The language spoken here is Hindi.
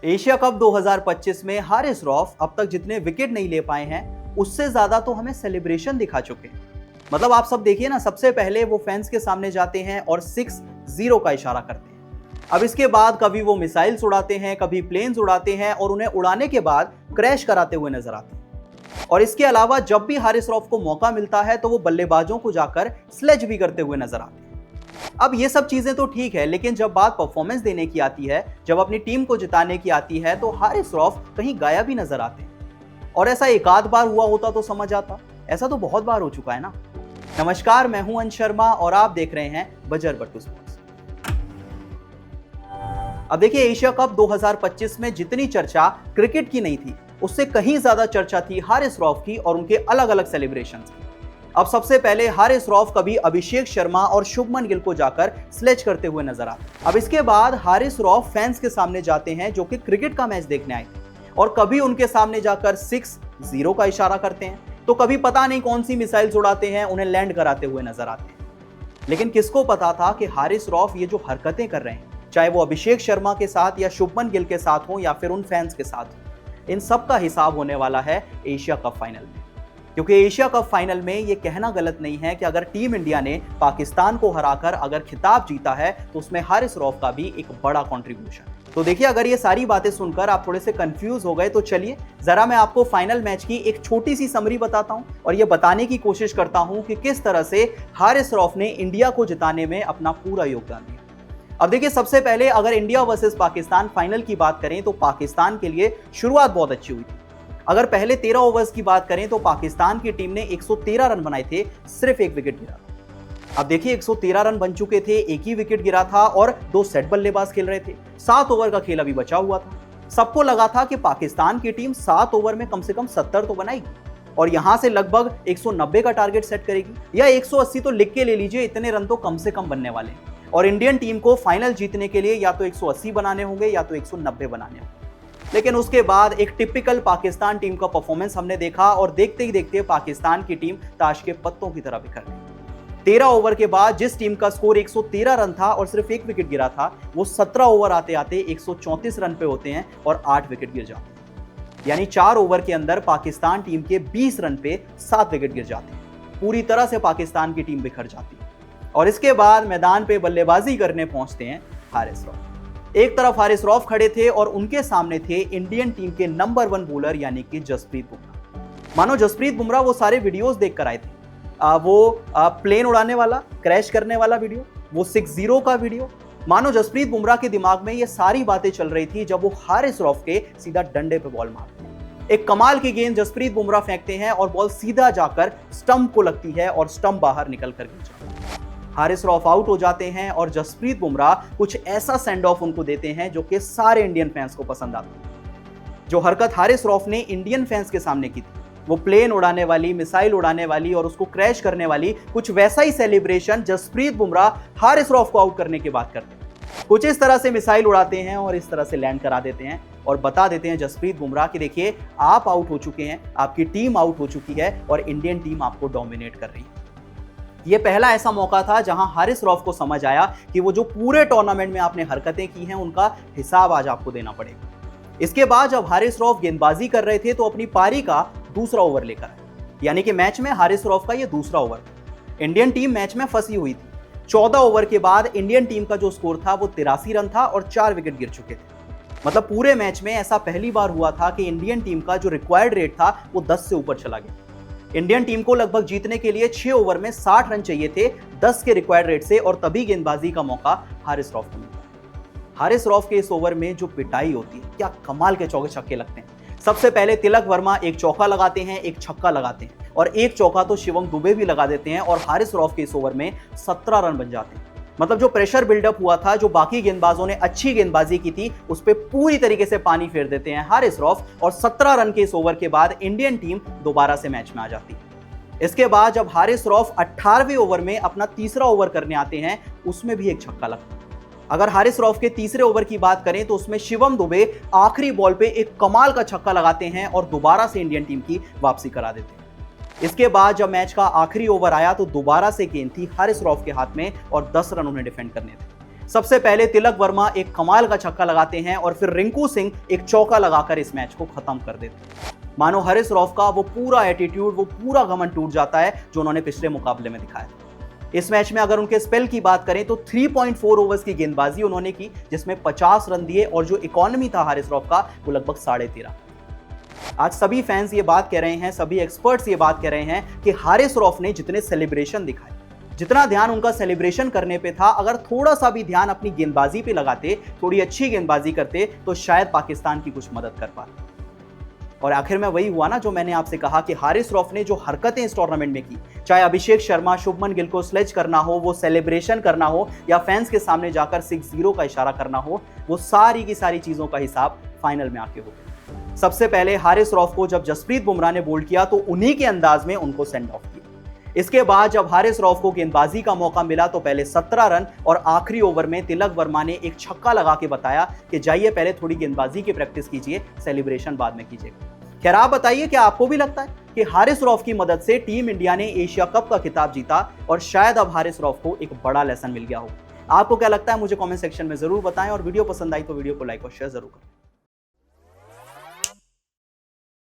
एशिया कप 2025 में हारिस रऊफ अब तक जितने विकेट नहीं ले पाए हैं उससे ज्यादा तो हमें सेलिब्रेशन दिखा चुके हैं। मतलब आप सब देखिए ना, सबसे पहले वो फैंस के सामने जाते हैं और 6-0 का इशारा करते हैं। अब इसके बाद कभी वो मिसाइल्स उड़ाते हैं, कभी प्लेन्स उड़ाते हैं और उन्हें उड़ाने के बाद क्रैश कराते हुए नजर आते हैं। और इसके अलावा जब भी हारिस रऊफ को मौका मिलता है तो वो बल्लेबाजों को जाकर स्लेज भी करते हुए नजर आते हैं। अब ये सब चीजें तो ठीक है, लेकिन जब बात परफॉर्मेंस देने की आती है, जब अपनी टीम को जिताने की आती है, तो हारिस रऊफ कहीं गायब ही नजर आते हैं। और ऐसा एक आध बार हुआ होता तो समझ आता, ऐसा तो बहुत बार हो चुका है ना। नमस्कार, मैं हूं अंश शर्मा और आप देख रहे हैं बजर बट्टू स्पोर्ट्स। अब देखिए, एशिया कप 2025 में जितनी चर्चा क्रिकेट की नहीं थी, उससे कहीं ज्यादा चर्चा थी हारिस रऊफ की और उनके अलग अलग सेलिब्रेशंस की। अब सबसे पहले हारिस रऊफ कभी अभिषेक शर्मा और शुभमन गिल को जाकर स्लेज करते हुए नजर आते। अब इसके बाद हारिस रऊफ फैंस के सामने जाते हैं जो कि क्रिकेट का मैच देखने आए थे, और कभी उनके सामने जाकर 6-0 का इशारा करते हैं, तो कभी पता नहीं कौन सी मिसाइल्स उड़ाते हैं, उन्हें लैंड कराते हुए नजर आते हैं। लेकिन किसको पता था कि हारिस रऊफ ये जो हरकतें कर रहे हैं, चाहे वो अभिषेक शर्मा के साथ या शुभमन गिल के साथ हो या फिर उन फैंस के साथ हो, इन सब का हिसाब होने वाला है एशिया कप फाइनल में। क्योंकि एशिया कप फाइनल में ये कहना गलत नहीं है कि अगर टीम इंडिया ने पाकिस्तान को हराकर अगर खिताब जीता है तो उसमें हारिस रऊफ का भी एक बड़ा कंट्रीब्यूशन। तो देखिए, अगर ये सारी बातें सुनकर आप थोड़े से कंफ्यूज हो गए तो चलिए जरा मैं आपको फाइनल मैच की एक छोटी सी समरी बताता हूं और ये बताने की कोशिश करता हूं कि किस तरह से हारिस रऊफ ने इंडिया को जिताने में अपना पूरा योगदान दिया। अब देखिए, सबसे पहले अगर इंडिया वर्सेस पाकिस्तान फाइनल की बात करें तो पाकिस्तान के लिए शुरुआत बहुत अच्छी हुई थी। अगर पहले 13 ओवर्स की बात करें तो पाकिस्तान की टीम ने 113 रन बनाए थे, सिर्फ एक विकेट गिरा था। अब देखिए, 113 रन बन चुके थे, एक ही विकेट गिरा था और 2 सेट बल्लेबाज खेल रहे थे। 7 ओवर का खेल अभी बचा हुआ था। सबको लगा था कि पाकिस्तान की टीम 7 ओवर में कम से कम 70 तो बनाएगी और यहां से लगभग 190 का टारगेट सेट करेगी, या 180 तो लिख के ले लीजिए, इतने रन तो कम से कम बनने वाले हैं। और इंडियन टीम को फाइनल जीतने के लिए या तो 180 बनाने होंगे या तो 190 बनाने होंगे। लेकिन उसके बाद एक टिपिकल पाकिस्तान टीम का परफॉर्मेंस हमने देखा और देखते ही देखते पाकिस्तान की टीम ताश के पत्तों की तरह बिखर गई। 13 ओवर के बाद जिस टीम का स्कोर 113 रन था और सिर्फ एक विकेट गिरा था, वो 17 ओवर आते आते 134 रन पे होते हैं और 8 विकेट गिर जाते हैं। यानी 4 ओवर के अंदर पाकिस्तान टीम के 20 रन पे 7 विकेट गिर जाते हैं। पूरी तरह से पाकिस्तान की टीम बिखर जाती है और इसके बाद मैदान पे बल्लेबाजी करने पहुंचते हैं हारिस रऊफ। एक तरफ हारिस रऊफ खड़े थे और उनके सामने थे इंडियन टीम के नंबर 1 बॉलर यानी कि जसप्रीत बुमराह। मानो जसप्रीत बुमराह वो सारे वीडियोस देखकर आए थे, वो प्लेन उड़ाने वाला, क्रैश करने वाला वीडियो, वो 6-0 का वीडियो। मानो जसप्रीत बुमराह के दिमाग में ये सारी बातें चल रही थी जब वो हारिस रऊफ के सीधा डंडे पे बॉल मारते हैं। एक कमाल की गेंद जसप्रीत बुमराह फेंकते हैं और बॉल सीधा जाकर स्टंप को लगती है और स्टंप बाहर निकल कर गिर जाता है। हारिस रऊफ आउट हो जाते हैं और जसप्रीत बुमराह कुछ ऐसा सेंड ऑफ उनको देते हैं जो कि सारे इंडियन फैंस को पसंद आता है। जो हरकत हारिस रऊफ ने इंडियन फैंस के सामने की थी, वो प्लेन उड़ाने वाली, मिसाइल उड़ाने वाली और उसको क्रैश करने वाली, कुछ वैसा ही सेलिब्रेशन जसप्रीत बुमराह हारिस रऊफ को आउट करने के बाद करते हैं। कुछ इस तरह से मिसाइल उड़ाते हैं और इस तरह से लैंड करा देते हैं और बता देते हैं जसप्रीत बुमराह कि देखिए, आप आउट हो चुके हैं, आपकी टीम आउट हो चुकी है और इंडियन टीम आपको डोमिनेट कर रही है। ये पहला ऐसा मौका था जहां हारिस रऊफ को समझ आया कि वो जो पूरे टूर्नामेंट में आपने हरकतें की हैं, उनका हिसाब आज आपको देना पड़ेगा। इसके बाद जब हारिस रऊफ गेंदबाजी कर रहे थे तो अपनी पारी का दूसरा ओवर लेकर आए, यानी कि मैच में हारिस रऊफ का ये दूसरा ओवर था। इंडियन टीम मैच में फंसी हुई थी। 14 ओवर के बाद इंडियन टीम का जो स्कोर था वो 83 रन था और 4 विकेट गिर चुके थे। मतलब पूरे मैच में ऐसा पहली बार हुआ था कि इंडियन टीम का जो रिक्वायर्ड रेट था वो 10 से ऊपर चला गया। इंडियन टीम को लगभग जीतने के लिए 6 ओवर में 60 रन चाहिए थे 10 के रिक्वायर्ड रेट से, और तभी गेंदबाजी का मौका हारिस रऊफ को मिला। हारिस रऊफ के इस ओवर में जो पिटाई होती है, क्या कमाल के चौके छक्के लगते हैं। सबसे पहले तिलक वर्मा एक चौका लगाते हैं, एक छक्का लगाते हैं और एक चौका तो शिवम दुबे भी लगा देते हैं और हारिस रऊफ के इस ओवर में 17 रन बन जाते हैं। मतलब जो प्रेशर बिल्डअप हुआ था, जो बाकी गेंदबाजों ने अच्छी गेंदबाजी की थी, उस पर पूरी तरीके से पानी फेर देते हैं हारिस रऊफ और 17 रन के इस ओवर के बाद इंडियन टीम दोबारा से मैच में आ जाती है। इसके बाद जब हारिस रऊफ 18वें ओवर में अपना तीसरा ओवर करने आते हैं, उसमें भी एक छक्का लगता है। अगर हारिस रऊफ के तीसरे ओवर की बात करें तो उसमें शिवम दुबे आखिरी बॉल पे एक कमाल का छक्का लगाते हैं और दोबारा से इंडियन टीम की वापसी करा देते हैं। इसके बाद जब मैच का आखिरी ओवर आया तो दोबारा से गेंद थी हारिस रऊफ के हाथ में और 10 रन उन्हें डिफेंड करने थे। सबसे पहले तिलक वर्मा एक कमाल का छक्का लगाते हैं और फिर रिंकू सिंह एक चौका लगाकर इस मैच को खत्म कर देते हैं। मानो हारिस रऊफ का वो पूरा एटीट्यूड, वो पूरा घमंड टूट जाता है जो उन्होंने पिछले मुकाबले में दिखाया। इस मैच में अगर उनके स्पेल की बात करें तो 3.4 ओवर्स की गेंदबाजी उन्होंने की, जिसमें 50 रन दिए और जो इकोनॉमी था हारिस रऊफ का वो लगभग 13.5। आज सभी फैंस ये बात कह रहे हैं, सभी एक्सपर्ट्स ये बात कह रहे हैं कि हारिस रऊफ ने जितने सेलिब्रेशन दिखाए, जितना ध्यान उनका सेलिब्रेशन करने पे था, अगर थोड़ा सा भी ध्यान अपनी गेंदबाजी पे लगाते, थोड़ी अच्छी गेंदबाजी करते तो शायद पाकिस्तान की कुछ मदद कर पाते। और आखिर में वही हुआ ना जो मैंने आपसे कहा कि हारिस रऊफ ने जो हरकतें इस टूर्नामेंट में की, चाहे अभिषेक शर्मा, शुभमन गिल को स्लेज करना हो, वो सेलिब्रेशन करना हो या फैंस के सामने जाकर 6-0 का इशारा करना हो, वो सारी की सारी चीजों का हिसाब फाइनल में आके हो गया। सबसे पहले हारिस रऊफ को जब जसप्रीत बुमराह ने बोल्ड किया तो उन्हीं के अंदाज में उनको सेंड ऑफ किया। इसके बाद जब हारिस रऊफ को गेंदबाजी का मौका मिला तो पहले 17 रन और आखिरी ओवर में तिलक वर्मा ने एक छक्का लगा के बताया कि जाइए पहले थोड़ी गेंदबाजी की प्रैक्टिस कीजिए, सेलिब्रेशन बाद में कीजिएगा। खैर आप बताइए, क्या आपको भी लगता है कि हारिस रऊफ की मदद से टीम इंडिया ने एशिया कप का खिताब जीता और शायद अब हारिस रऊफ को एक बड़ा लेसन मिल गया हो? आपको क्या लगता है मुझे कमेंट सेक्शन में जरूर बताएं और वीडियो पसंद आई तो वीडियो को लाइक और शेयर जरूर करें।